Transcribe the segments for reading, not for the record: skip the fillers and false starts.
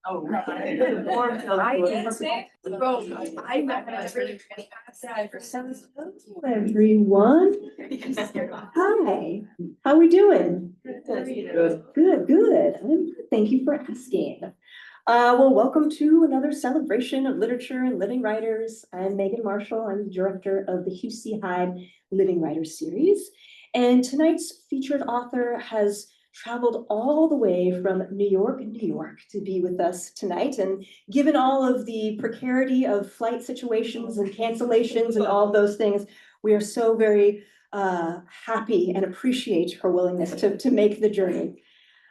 Oh, right. Hello, everyone. Hi, how are we doing? Good. Thank you for asking. Well, welcome to another celebration of literature and living writers. I'm Megan Marshall. I'm the director of the Hugh C. Hyde Living Writers series. And tonight's featured author has traveled all the way from New York, to be with us tonight. And given all of the precarity of flight situations and cancellations and all of those things, we are so very happy and appreciate her willingness to make the journey.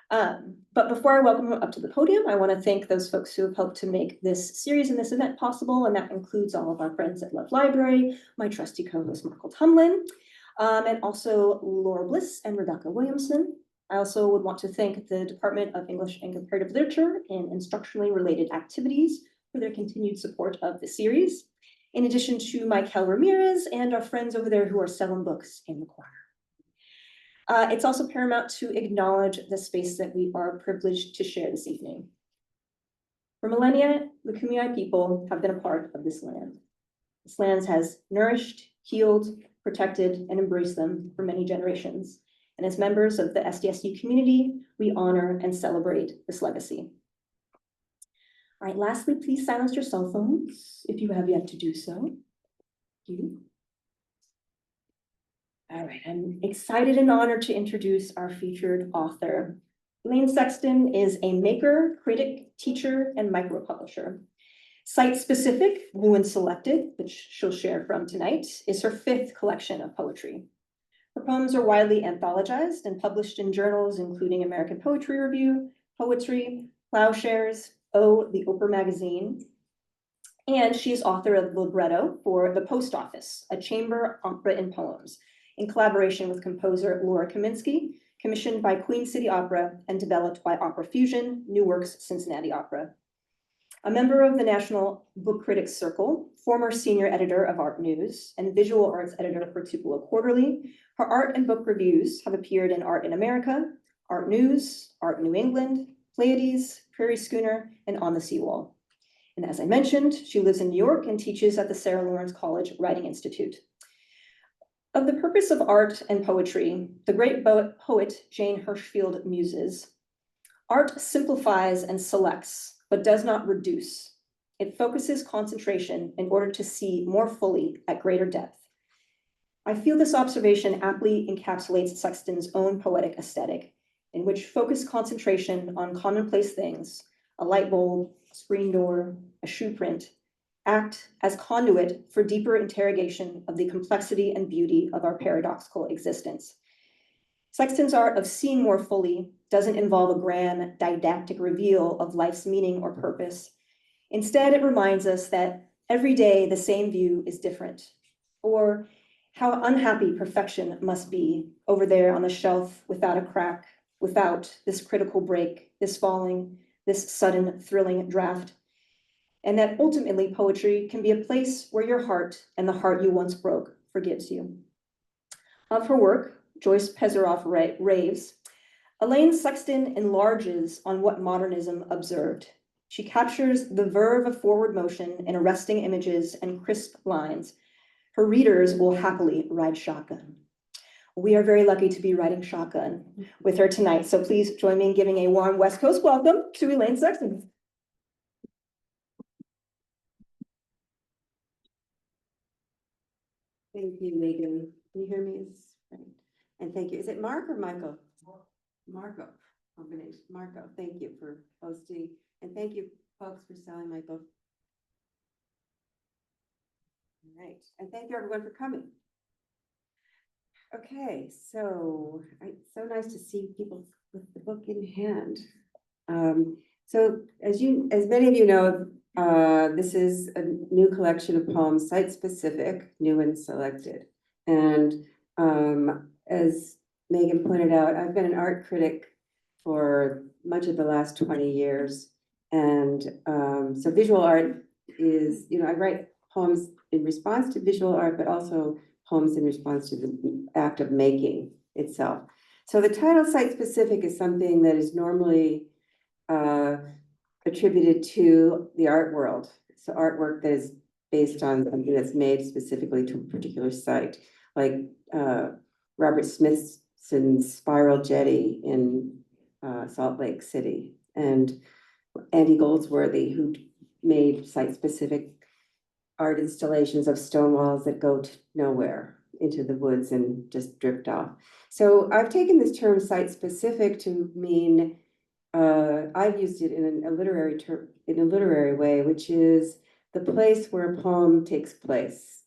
But before I welcome her up to the podium, I want to thank those folks who have helped to make this series and this event possible. And that includes all of our friends at Love Library, my trusty co-host, Michael Tumlin, and also Laura Bliss and Rebecca Williamson. I also would want to thank the Department of English and Comparative Literature and instructionally related activities for their continued support of the series, in addition to Michael Ramirez and our friends over there who are selling books in the corner. It's also paramount to acknowledge the space that we are privileged to share this evening. For millennia, the Kumeyaay people have been a part of this land. This land has nourished, healed, protected, and embraced them for many generations. And as members of the SDSU community, we honor and celebrate this legacy. All right, lastly, please silence your cell phones if you have yet to do so. Thank you. All right, I'm excited and honored to introduce our featured author. Elaine Sexton is a maker, critic, teacher, and micro-publisher. Site-specific, New and Selected, which she'll share from tonight, is her 5th collection of poetry. Her poems are widely anthologized and published in journals including American Poetry Review, Poetry, Ploughshares, the Oprah Magazine, and she is author of Libretto for The Post Office, a chamber opera in poems, in collaboration with composer Laura Kaminsky, commissioned by Queen City Opera and developed by Opera Fusion, New Works, Cincinnati Opera. A member of the National Book Critics Circle, former senior editor of ARTnews, and visual arts editor for Tupelo Quarterly, her art and book reviews have appeared in Art in America, ARTnews, Art New England, Pleiades, Prairie Schooner, and On the Seawall. And as I mentioned, she lives in New York and teaches at the Sarah Lawrence College Writing Institute. Of the purpose of art and poetry, the great poet Jane Hirshfield muses, art simplifies and selects, but does not reduce. It focuses concentration in order to see more fully at greater depth. I feel this observation aptly encapsulates Sexton's own poetic aesthetic, in which focused concentration on commonplace things, a light bulb, a screen door, a shoe print, act as conduit for deeper interrogation of the complexity and beauty of our paradoxical existence. Sexton's art of seeing more fully doesn't involve a grand didactic reveal of life's meaning or purpose. Instead, it reminds us that every day the same view is different, or how unhappy perfection must be over there on the shelf without a crack, without this critical break, this falling, this sudden thrilling draft. And that ultimately poetry can be a place where your heart and the heart you once broke forgives you. Of her work, Joyce Pesaroff raves, Elaine Sexton enlarges on what modernism observed. She captures the verve of forward motion in arresting images and crisp lines. Her readers will happily ride shotgun. We are very lucky to be riding shotgun with her tonight, so please join me in giving a warm West Coast welcome to Elaine Sexton. Thank you, Megan. Can you hear me? And thank you. Is it Mark or Michael? Marco. Combination. Marco. Thank you for hosting. And thank you, folks, for selling my book. All right. And thank you, everyone, for coming. Okay, so it's so nice to see people with the book in hand. So as many of you know, this is a new collection of poems, site-specific, new and selected. And as Megan pointed out, I've been an art critic for much of the last 20 years. And so visual art is, I write poems in response to visual art, but also poems in response to the act of making itself. So the title site-specific is something that is normally attributed to the art world. So artwork that is based on something that's made specifically to a particular site, like Robert Smithson's Spiral Jetty in Salt Lake City, and Andy Goldsworthy, who made site-specific art installations of stone walls that go to nowhere into the woods and just drift off. So I've taken this term site-specific to mean I've used it in a literary term, in a literary way, which is the place where a poem takes place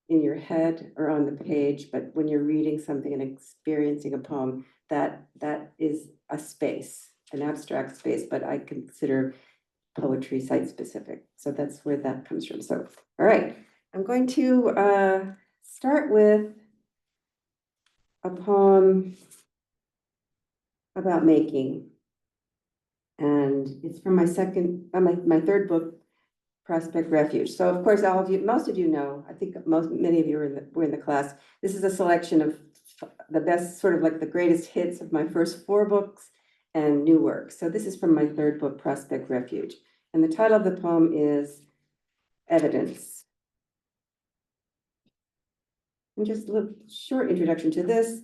in your head or on the page. But when you're reading something and experiencing a poem, that is a space, an abstract space, but I consider poetry site specific. So that's where that comes from. So, all right, I'm going to start with a poem about making. And it's from my third book, Prospect Refuge. So of course, most of you know, I think many of you were in the class. This is a selection of the best, sort of like the greatest hits of my first 4 books and new work. So this is from my third book, Prospect Refuge. And the title of the poem is Evidence. And just a little short introduction to this.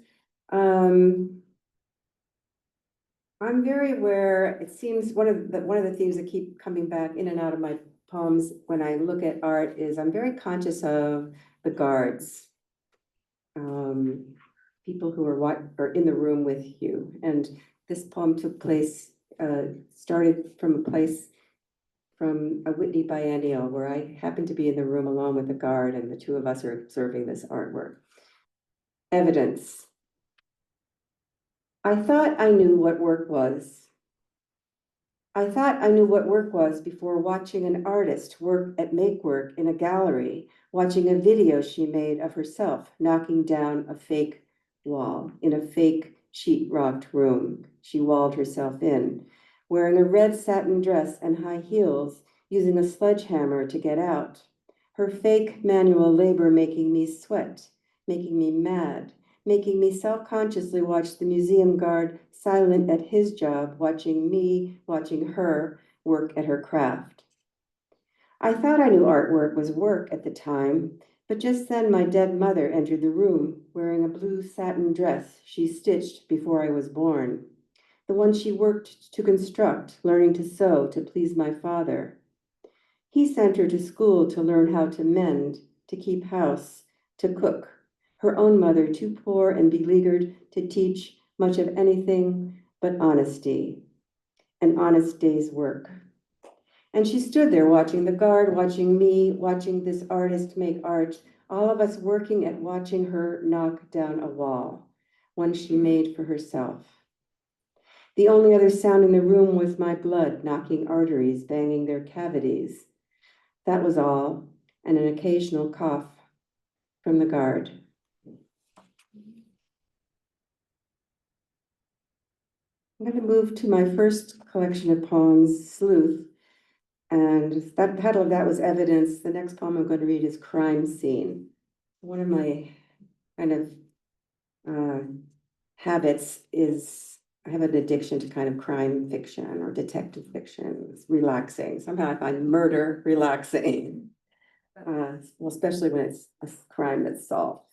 I'm very aware, it seems one of the themes that keep coming back in and out of my poems when I look at art is I'm very conscious of the guards. People who are in the room with you. And this poem took place, started from a place from a Whitney biennial where I happened to be in the room along with the guard, and the two of us are observing this artwork. Evidence. I thought I knew what work was. I thought I knew what work was before watching an artist work at make work in a gallery, watching a video she made of herself knocking down a fake wall in a fake sheetrocked room she walled herself in, wearing a red satin dress and high heels, using a sledgehammer to get out. Her fake manual labor making me sweat, making me mad, making me self-consciously watch the museum guard silent at his job, watching her work at her craft. I thought I knew artwork was work at the time, but just then my dead mother entered the room wearing a blue satin dress she stitched before I was born, the one she worked to construct, learning to sew to please my father. He sent her to school to learn how to mend, to keep house, to cook. Her own mother, too poor and beleaguered to teach much of anything but honesty, an honest day's work. And she stood there watching the guard, watching me, watching this artist make art, all of us working at watching her knock down a wall, one she made for herself. The only other sound in the room was my blood knocking arteries, banging their cavities. That was all, and an occasional cough from the guard. I'm going to move to my first collection of poems, Sleuth, and the title of that was Evidence. The next poem I'm going to read is Crime Scene. One of my kind of habits is I have an addiction to kind of crime fiction or detective fiction. It's relaxing. Somehow I find murder relaxing, well, especially when it's a crime that's solved.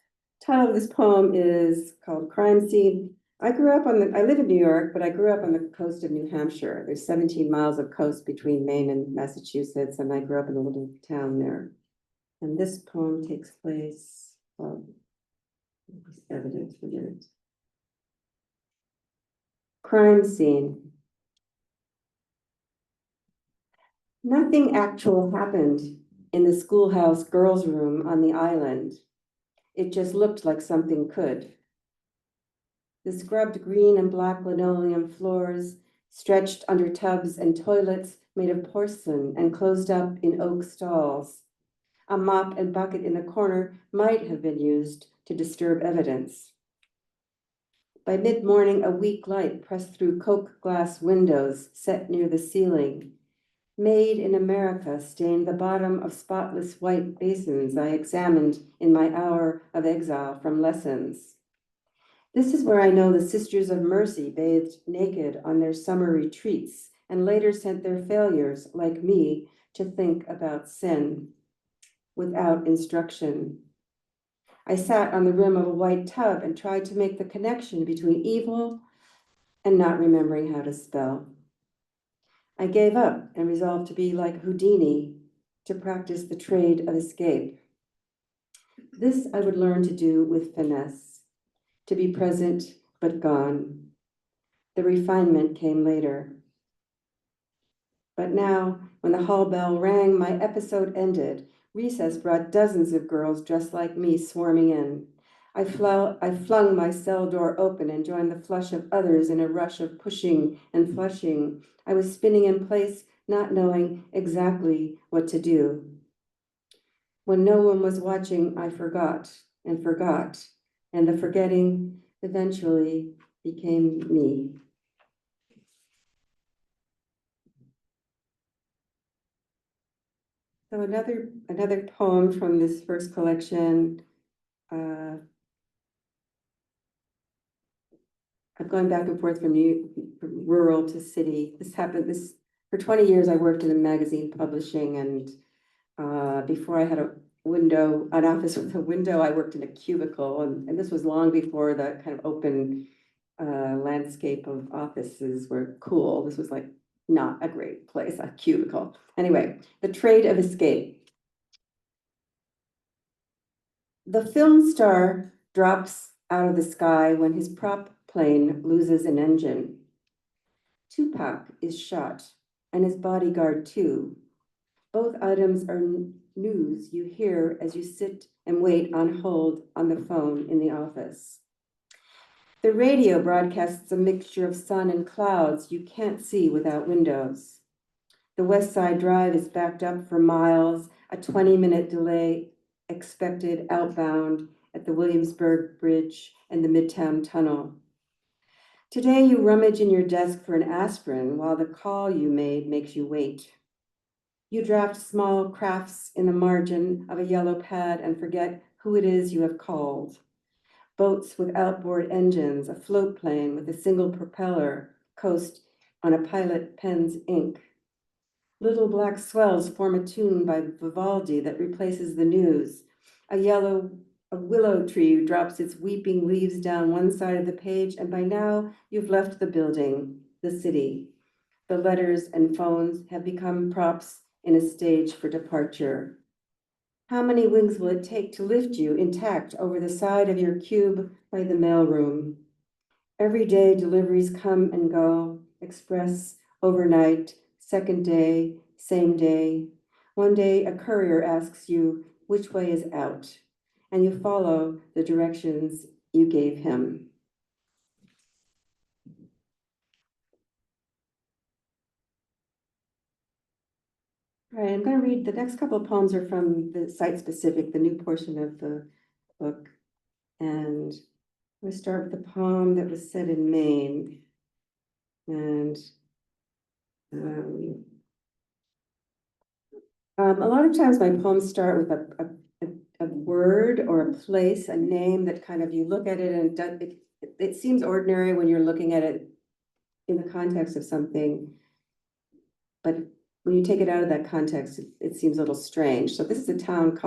Title of this poem is called Crime Scene. I live in New York, but I grew up on the coast of New Hampshire. There's 17 miles of coast between Maine and Massachusetts, and I grew up in a little town there. And this poem takes place, evidence for it. Crime scene. Nothing actual happened in the schoolhouse girls' room on the island. It just looked like something could. The scrubbed green and black linoleum floors stretched under tubs and toilets made of porcelain and closed up in oak stalls. A mop and bucket in the corner might have been used to disturb evidence. By mid-morning, a weak light pressed through Coke glass windows set near the ceiling. Made in America stained the bottom of spotless white basins I examined in my hour of exile from lessons. This is where I know the Sisters of Mercy bathed naked on their summer retreats, and later sent their failures, like me, to think about sin without instruction. I sat on the rim of a white tub and tried to make the connection between evil and not remembering how to spell. I gave up and resolved to be like Houdini, to practice the trade of escape. This I would learn to do with finesse, to be present but gone. The refinement came later. But now, when the hall bell rang, my episode ended. Recess brought dozens of girls dressed like me swarming in. I flung my cell door open and joined the flush of others in a rush of pushing and flushing. I was spinning in place, not knowing exactly what to do. When no one was watching, I forgot, and the forgetting eventually became me. So another poem from this first collection. I've gone back and forth from rural to city. This for 20 years I worked in magazine publishing, and before I had an office with a window, I worked in a cubicle, and this was long before the kind of open landscape of offices were cool. This was like not a great place, a cubicle. Anyway, the trade of escape. The film star drops out of the sky when his prop plane loses an engine. Tupac is shot, and his bodyguard too. Both items are news you hear as you sit and wait on hold on the phone in the office. The radio broadcasts a mixture of sun and clouds you can't see without windows. The West Side Drive is backed up for miles, a 20-minute delay expected outbound at the Williamsburg Bridge and the Midtown Tunnel. Today you rummage in your desk for an aspirin while the call you made makes you wait. You draft small crafts in the margin of a yellow pad and forget who it is you have called. Boats with outboard engines, a float plane with a single propeller, coast on a pilot pen's ink. Little black swells form a tune by Vivaldi that replaces the news. A willow tree drops its weeping leaves down one side of the page, and by now you've left the building, the city. The letters and phones have become props in a stage for departure. How many wings will it take to lift you intact over the side of your cube by the mailroom? Every day deliveries come and go, express, overnight, second day, same day. One day a courier asks you which way is out, and you follow the directions you gave him. All right, I'm going to read the next couple of poems are from the site-specific, the new portion of the book. And I'm going to start with a poem that was set in Maine. And a lot of times my poems start with a word or a place, a name that kind of you look at it and it seems ordinary when you're looking at it in the context of something. But when you take it out of that context, it seems a little strange. So this is a town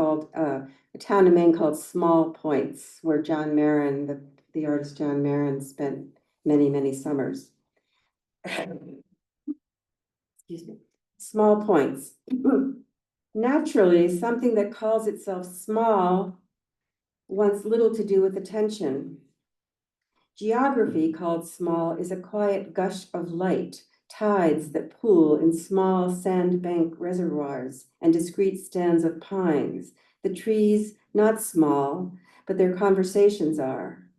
in Maine called Small Points, where John Marin, the artist John Marin, spent many, many summers. Excuse me. Small Points. Naturally, something that calls itself small wants little to do with attention. Geography, called small, is a quiet gush of light, tides that pool in small sandbank reservoirs and discrete stands of pines. The trees, not small, but their conversations are.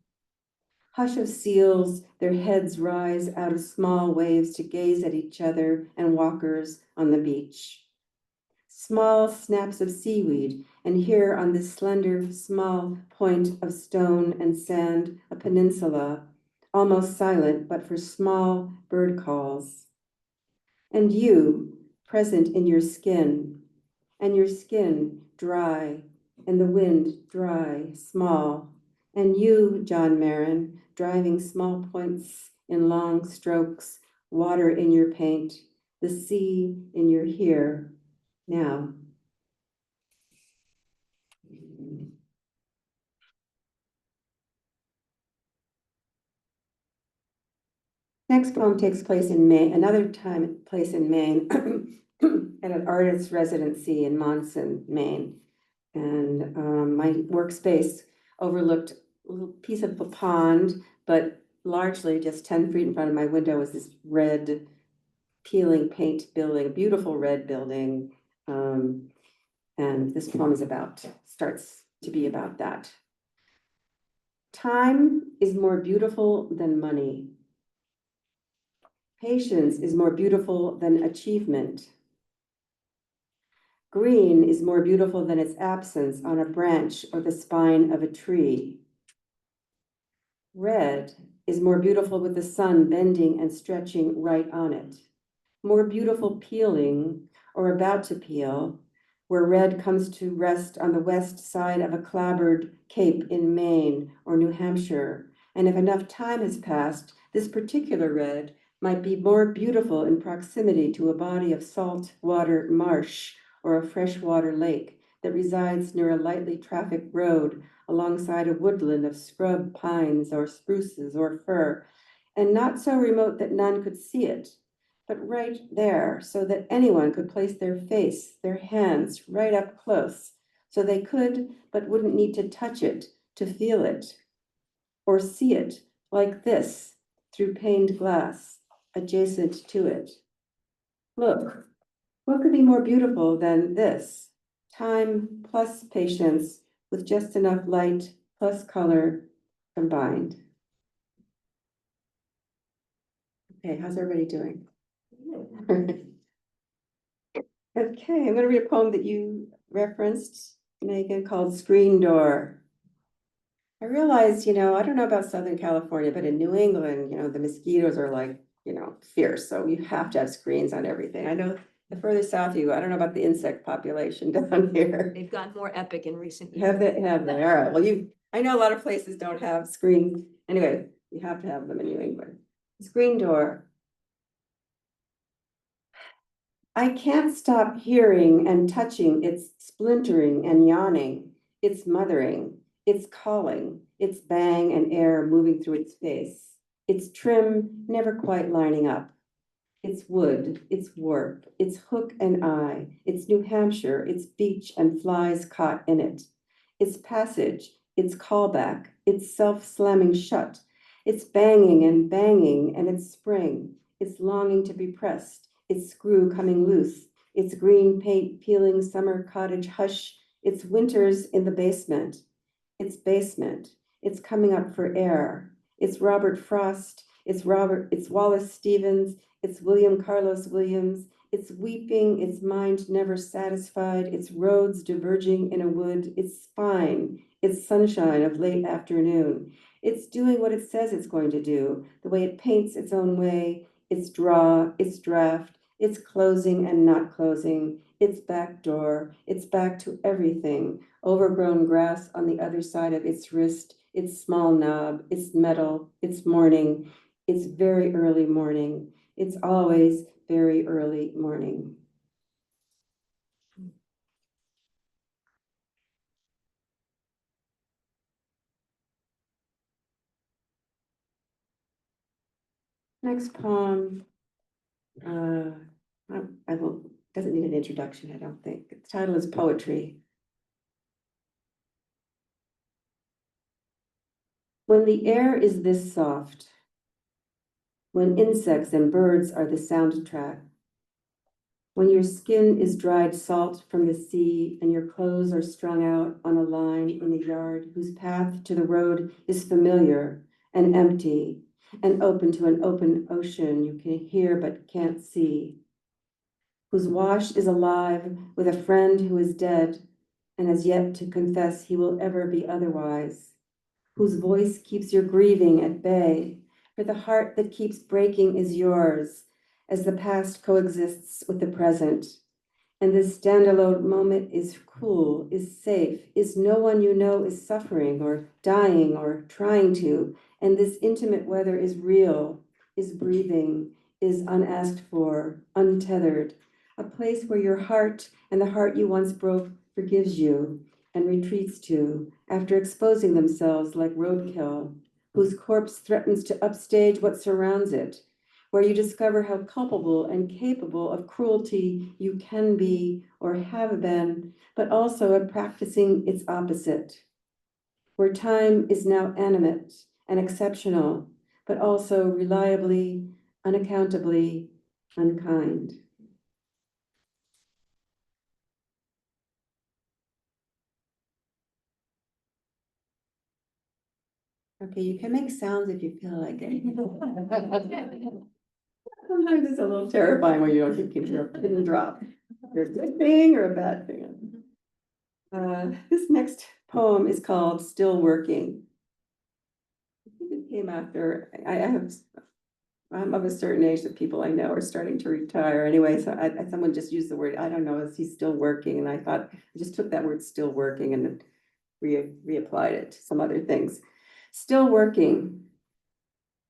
Hush of seals, their heads rise out of small waves to gaze at each other and walkers on the beach. Small snaps of seaweed, and here on this slender, small point of stone and sand, a peninsula, almost silent, but for small bird calls. And you, present in your skin, and your skin dry, and the wind dry, small. And you, John Marin, driving small points in long strokes, water in your paint, the sea in your here, now. Next poem takes place in Maine, place in Maine, at an artist's residency in Monson, Maine. And my workspace overlooked a little piece of a pond, but largely just 10 feet in front of my window was this red peeling paint building, a beautiful red building. And this poem starts to be about that. Time is more beautiful than money. Patience is more beautiful than achievement. Green is more beautiful than its absence on a branch or the spine of a tree. Red is more beautiful with the sun bending and stretching right on it. More beautiful peeling or about to peel, where red comes to rest on the west side of a clabbered cape in Maine or New Hampshire. And if enough time has passed, this particular red might be more beautiful in proximity to a body of salt water marsh or a freshwater lake that resides near a lightly trafficked road alongside a woodland of scrub pines or spruces or fir, and not so remote that none could see it, but right there so that anyone could place their face, their hands right up close, so they could but wouldn't need to touch it to feel it, or see it like this through paned glass adjacent to it. Look, what could be more beautiful than this? Time plus patience with just enough light plus color combined. Okay, how's everybody doing? Okay, I'm going to read a poem that you referenced, Megan, called Screen Door. I realized, I don't know about Southern California, but in New England, the mosquitoes are like, fierce. So you have to have screens on everything. I know the further south you go, I don't know about the insect population down here. They've gotten more epic in recent years. Have they? All right. Well, I know a lot of places don't have screen. Anyway, you have to have them in New England. Screen door. I can't stop hearing and touching its splintering and yawning, its mothering, its calling, its bang and air moving through its face, its trim never quite lining up, its wood, its warp, its hook and eye, its New Hampshire, its beach and flies caught in it, its passage, its callback, its self-slamming shut, its banging and its spring, its longing to be pressed, its screw coming loose, its green paint peeling summer cottage hush, its winters in the basement, its coming up for air, its Robert Frost, its Wallace Stevens, its William Carlos Williams, its weeping, its mind never satisfied, its roads diverging in a wood, its spine, its sunshine of late afternoon. It's doing what it says it's going to do, the way it paints its own way, its draw, its draft, its closing and not closing, its back door, its back to everything, overgrown grass on the other side of its wrist, its small knob, its metal, its morning, its very early morning. It's always very early morning. Next poem, doesn't need an introduction, I don't think. The title is Poetry. When the air is this soft, when insects and birds are the soundtrack, when your skin is dried salt from the sea and your clothes are strung out on a line in the yard whose path to the road is familiar and empty and open to an open ocean you can hear but can't see, whose wash is alive with a friend who is dead and has yet to confess he will ever be otherwise, whose voice keeps your grieving at bay, for the heart that keeps breaking is yours as the past coexists with the present. And this standalone moment is cool, is safe, is no one you know is suffering or dying or trying to, and this intimate weather is real, is breathing, is unasked for, untethered, a place where your heart and the heart you once broke forgives you and retreats to after exposing themselves like roadkill, whose corpse threatens to upstage what surrounds it, where you discover how culpable and capable of cruelty you can be or have been, but also of practicing its opposite, where time is now animate and exceptional, but also reliably, unaccountably unkind. Okay, you can make sounds if you feel like it. Sometimes it's a little terrifying when you don't keep your pin drop. You're a good thing or a bad thing. This next poem is called Still Working. I think it came after, I'm of a certain age that people I know are starting to retire anyway, so someone just used the word, I don't know, is he still working? And I thought, I just took that word still working and reapplied it to some other things. Still working.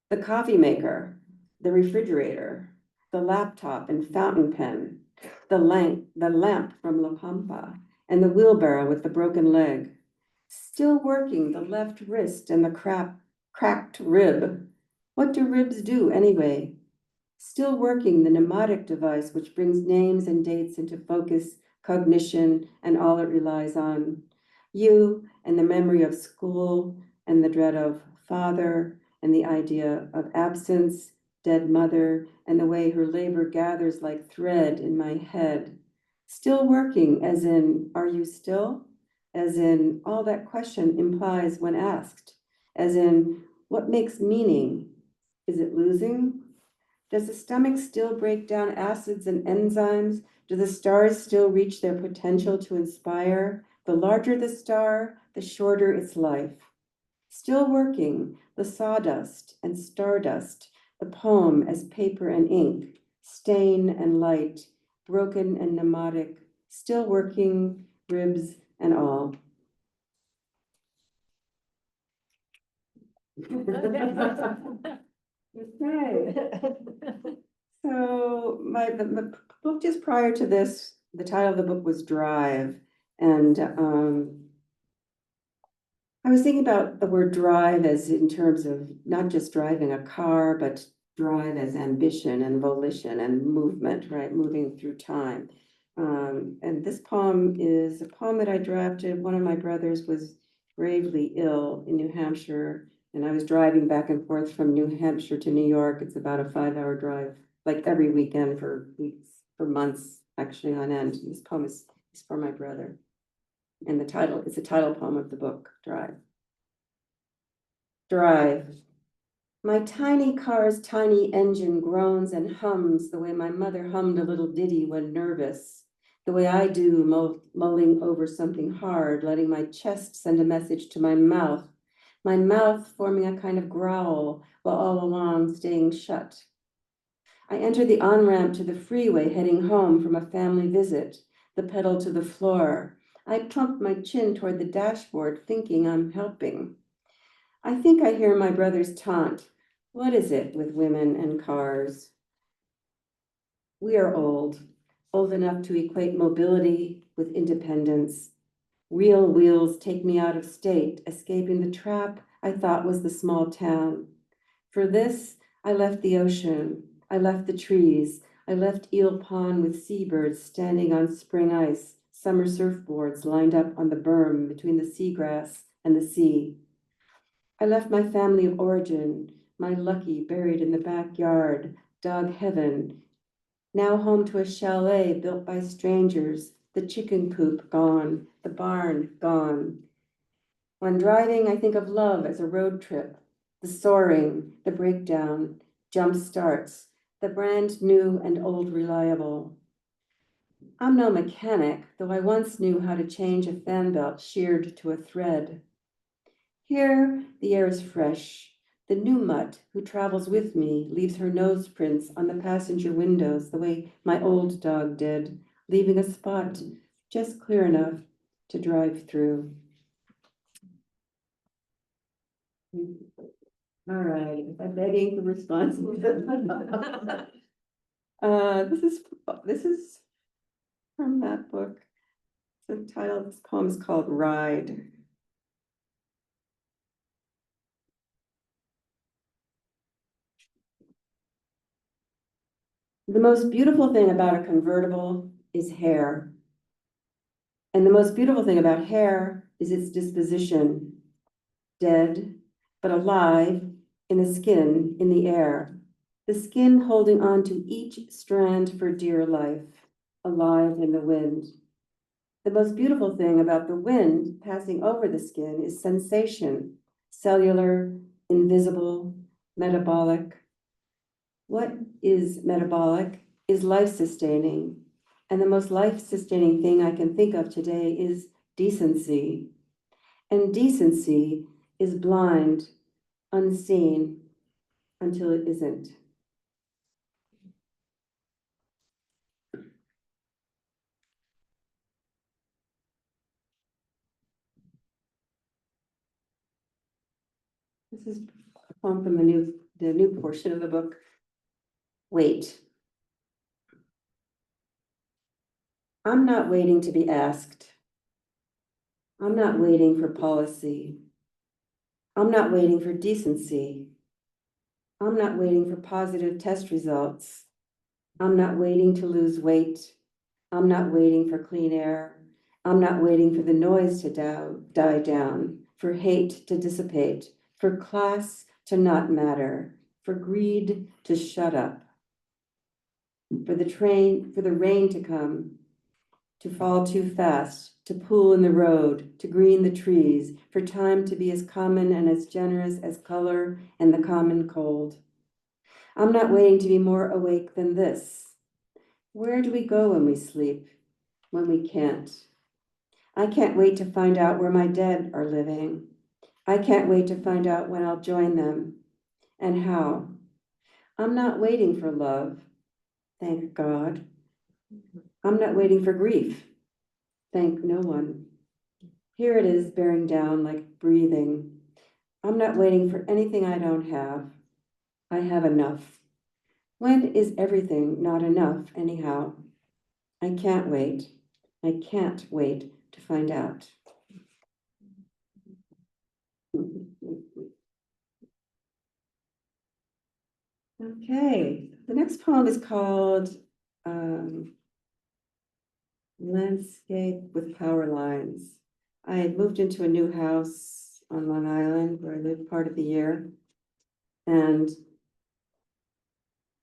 The coffee maker, the refrigerator, the laptop and fountain pen, the lamp from La Pampa, and the wheelbarrow with the broken leg. Still working the left wrist and the cracked rib. What do ribs do anyway? Still working the mnemonic device which brings names and dates into focus, cognition, and all it relies on. You and the memory of school and the dread of father and the idea of absence, dead mother, and the way her labor gathers like thread in my head. Still working, as in, are you still? As in, all that question implies when asked. As in, what makes meaning? Is it losing? Does the stomach still break down acids and enzymes? Do the stars still reach their potential to inspire? The larger the star, the shorter its life. Still working, the sawdust and stardust, the poem as paper and ink, stain and light, broken and mnemonic, still working, ribs and all. Okay. So the book just prior to this, the title of the book was Drive. And I was thinking about the word drive as in terms of not just driving a car, but drive as ambition and volition and movement, right? Moving through time. And this poem is a poem that I drafted. One of my brothers was gravely ill in New Hampshire, and I was driving back and forth from New Hampshire to New York. It's about a 5-hour drive, like every weekend for weeks, for months, actually on end. This poem is for my brother. And the title is the title poem of the book, Drive. Drive. My tiny car's tiny engine groans and hums the way my mother hummed a little ditty when nervous, the way I do mulling over something hard, letting my chest send a message to my mouth forming a kind of growl while all along staying shut. I enter the on-ramp to the freeway heading home from a family visit, the pedal to the floor. I plump my chin toward the dashboard, thinking I'm helping. I think I hear my brother's taunt. What is it with women and cars? We are old enough to equate mobility with independence. Real wheels take me out of state, escaping the trap I thought was the small town. For this, I left the ocean. I left the trees. I left Eel Pond with seabirds standing on spring ice, summer surfboards lined up on the berm between the seagrass and the sea. I left my family of origin, my lucky buried in the backyard, dog heaven, now home to a chalet built by strangers, the chicken coop gone, the barn gone. When driving, I think of love as a road trip, the soaring, the breakdown, jump starts, the brand new and old reliable. I'm no mechanic, though I once knew how to change a fan belt sheared to a thread. Here, the air is fresh. The new mutt who travels with me leaves her nose prints on the passenger windows the way my old dog did, leaving a spot just clear enough to drive through. All right, I'm begging for responses. This is from that book. The title of this poem is called Ride. The most beautiful thing about a convertible is hair. And the most beautiful thing about hair is its disposition, dead, but alive in the skin, in the air. The skin holding on to each strand for dear life, alive in the wind. The most beautiful thing about the wind passing over the skin is sensation, cellular, invisible, metabolic. What is metabolic is life-sustaining, and the most life-sustaining thing I can think of today is decency. And decency is blind, unseen, until it isn't. This is a poem from the new portion of the book. Wait. I'm not waiting to be asked. I'm not waiting for policy. I'm not waiting for decency. I'm not waiting for positive test results. I'm not waiting to lose weight. I'm not waiting for clean air. I'm not waiting for the noise to die down, for hate to dissipate, for class to not matter, for greed to shut up, for the rain to come, to fall too fast, to pool in the road, to green the trees, for time to be as common and as generous as color and the common cold. I'm not waiting to be more awake than this. Where do we go when we sleep, when we can't? I can't wait to find out where my dead are living. I can't wait to find out when I'll join them and how. I'm not waiting for love, thank God. I'm not waiting for grief, thank no one. Here it is bearing down like breathing. I'm not waiting for anything I don't have. I have enough. When is everything not enough anyhow? I can't wait. I can't wait to find out. Okay, the next poem is called Landscape with Power Lines. I had moved into a new house on Long Island where I lived part of the year. And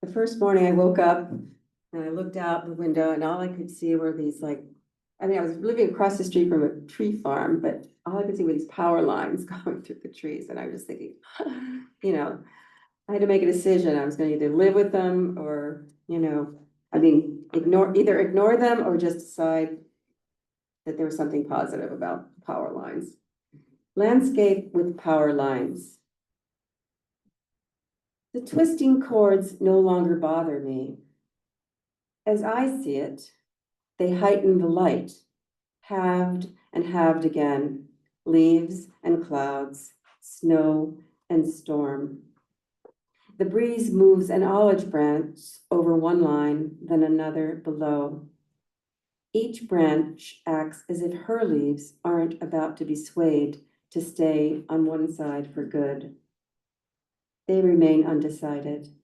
the first morning I woke up and I looked out the window and all I could see were these I was living across the street from a tree farm, but all I could see were these power lines going through the trees. And I was just thinking, I had to make a decision. I was going to either live with them or, either ignore them or just decide that there was something positive about power lines. Landscape with power lines. The twisting cords no longer bother me. As I see it, they heighten the light, halved and halved again, leaves and clouds, snow and storm. The breeze moves an olive branch over one line, then another below. Each branch acts as if her leaves aren't about to be swayed to stay on one side for good. They remain undecided.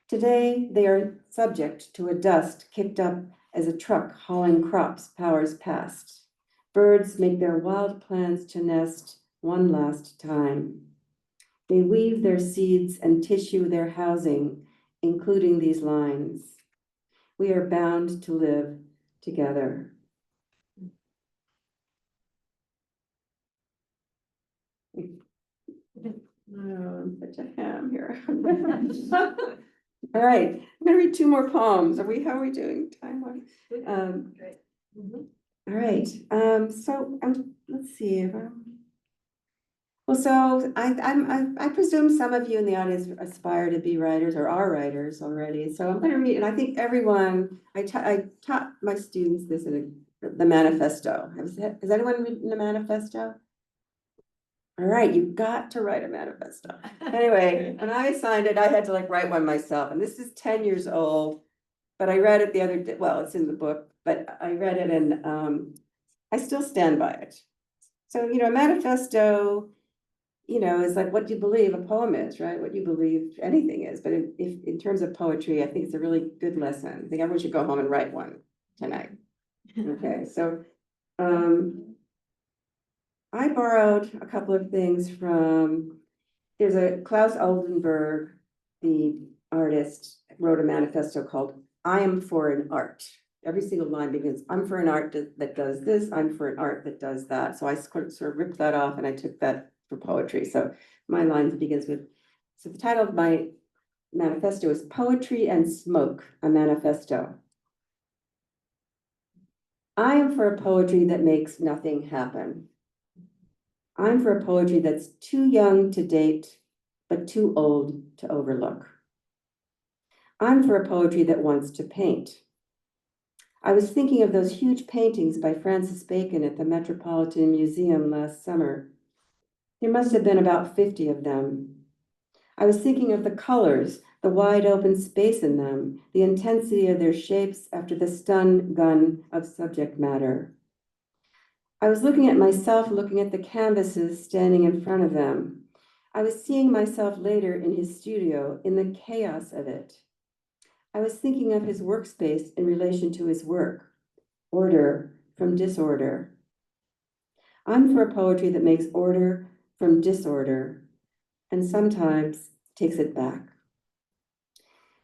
Today, they are subject to a dust kicked up as a truck hauling crops powers past. Birds make their wild plans to nest one last time. They weave their seeds and tissue their housing, including these lines. We are bound to live together. Oh, I'm such a ham here. All right, I'm gonna read two more poems. How are we doing time-wise? Great. All right, let's see if well, so I presume some of you in the audience aspire to be writers or are writers already. So I'm going to read, and I think everyone, I taught my students this in the manifesto. Has anyone written the manifesto? all right, you've got to write a manifesto. Anyway, when I signed it, I had to like write one myself, and this is 10 years old. But I read it the other day, well, it's in the book, but I read it and I still stand by it. So, a manifesto, is like what you believe a poem is, right? What you believe anything is. But if in terms of poetry, I think it's a really good lesson. I think everyone should go home and write one tonight. Okay, so I borrowed a couple of things from, there's a Klaus Oldenburg, the artist, wrote a manifesto called I am for an art. Every single line begins, I'm for an art that does this, I'm for an art that does that. So I sort of ripped that off and I took that for poetry. So my line begins with, so the title of my manifesto is Poetry and Smoke, a Manifesto. I am for a poetry that makes nothing happen. I'm for a poetry that's too young to date, but too old to overlook. I'm for a poetry that wants to paint. I was thinking of those huge paintings by Francis Bacon at the Metropolitan Museum last summer. There must have been about 50 of them. I was thinking of the colors, the wide open space in them, the intensity of their shapes after the stun gun of subject matter. I was looking at myself, looking at the canvases standing in front of them. I was seeing myself later in his studio, in the chaos of it. I was thinking of his workspace in relation to his work, order from disorder. I'm for a poetry that makes order from disorder, and sometimes takes it back.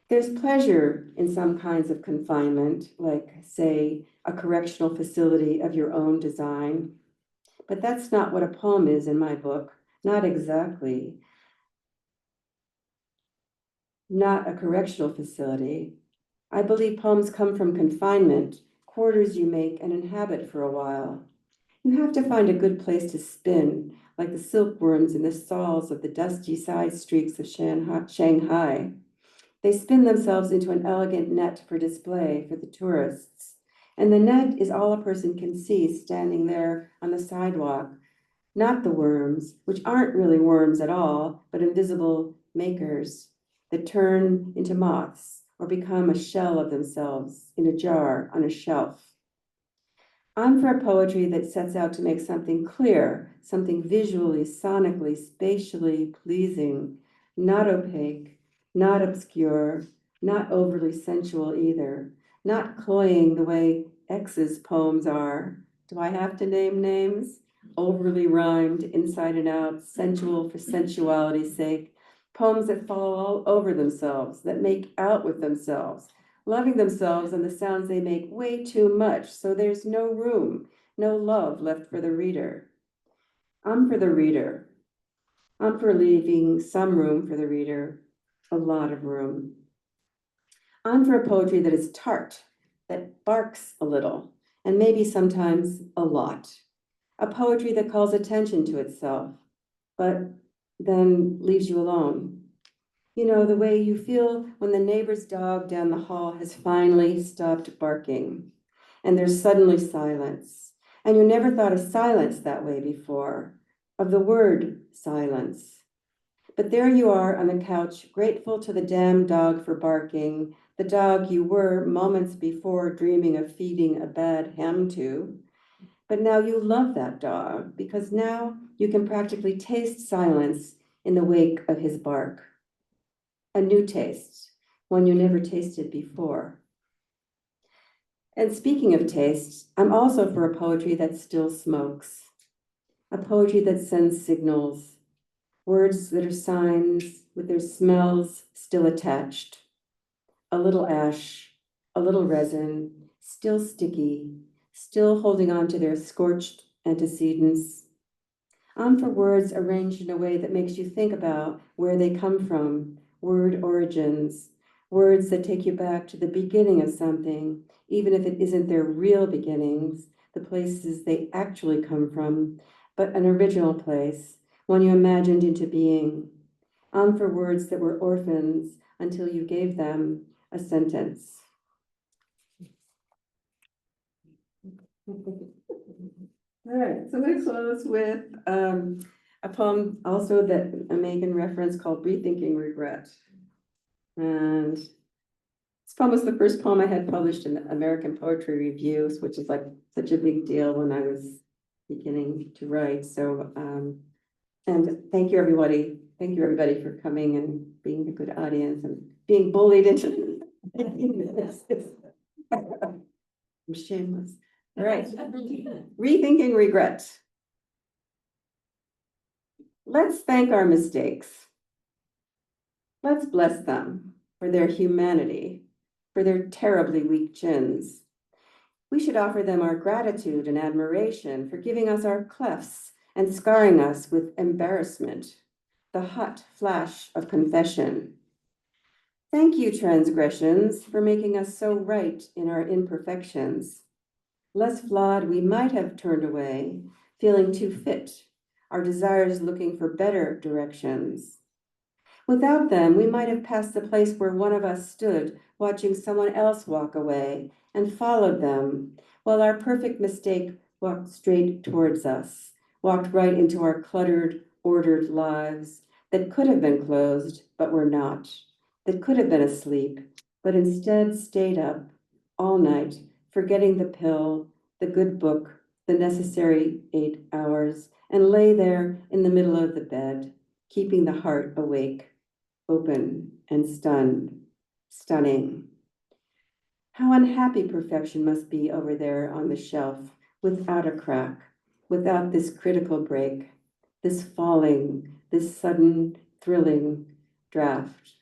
There's pleasure in some kinds of confinement, like, say, a correctional facility of your own design. But that's not what a poem is in my book, not exactly. Not a correctional facility. I believe poems come from confinement, quarters you make and inhabit for a while. You have to find a good place to spin, like the silkworms in the stalls of the dusty side streets of Shanghai. They spin themselves into an elegant net for display for the tourists. And the net is all a person can see standing there on the sidewalk, not the worms, which aren't really worms at all, but invisible makers that turn into moths or become a shell of themselves in a jar on a shelf. I'm for a poetry that sets out to make something clear, something visually, sonically, spatially pleasing, not opaque, not obscure, not overly sensual either, not cloying the way X's poems are. Do I have to name names? Overly rhymed, inside and out, sensual for sensuality's sake, poems that fall all over themselves, that make out with themselves, loving themselves and the sounds they make way too much, so there's no room, no love left for the reader. I'm for the reader. I'm for leaving some room for the reader, a lot of room. I'm for a poetry that is tart, that barks a little, and maybe sometimes a lot. A poetry that calls attention to itself, but then leaves you alone. The way you feel when the neighbor's dog down the hall has finally stopped barking, and there's suddenly silence. And you never thought of silence that way before, of the word silence. But there you are on the couch, grateful to the damn dog for barking, the dog you were moments before dreaming of feeding a bad ham to. But now you love that dog because now you can practically taste silence in the wake of his bark. A new taste, one you never tasted before. And speaking of tastes, I'm also for a poetry that still smokes, a poetry that sends signals, words that are signs with their smells still attached, a little ash, a little resin, still sticky, still holding on to their scorched antecedents. I'm for words arranged in a way that makes you think about where they come from, word origins, words that take you back to the beginning of something, even if it isn't their real beginnings, the places they actually come from, but an original place, one you imagined into being. I'm for words that were orphans until you gave them a sentence. All right, so I'm going to close with a poem also that Megan referenced called Rethinking Regret. And this poem was the first poem I had published in the American Poetry Reviews, which is like such a big deal when I was beginning to write. So, and thank you, everybody. Thank you, everybody, for coming and being a good audience and being bullied into this. I'm shameless. All right. Rethinking regret. Let's thank our mistakes. Let's bless them for their humanity, for their terribly weak chins. We should offer them our gratitude and admiration for giving us our clefts and scarring us with embarrassment, the hot flash of confession. Thank you, transgressions, for making us so right in our imperfections. Less flawed, we might have turned away, feeling too fit, our desires looking for better directions. Without them, we might have passed the place where one of us stood, watching someone else walk away, and followed them, while our perfect mistake walked straight towards us, walked right into our cluttered, ordered lives that could have been closed, but were not, that could have been asleep, but instead stayed up all night, forgetting the pill, the good book, the necessary 8 hours, and lay there in the middle of the bed, keeping the heart awake, open and stunned, stunning. How unhappy perfection must be over there on the shelf, without a crack, without this critical break, this falling, this sudden, thrilling draft.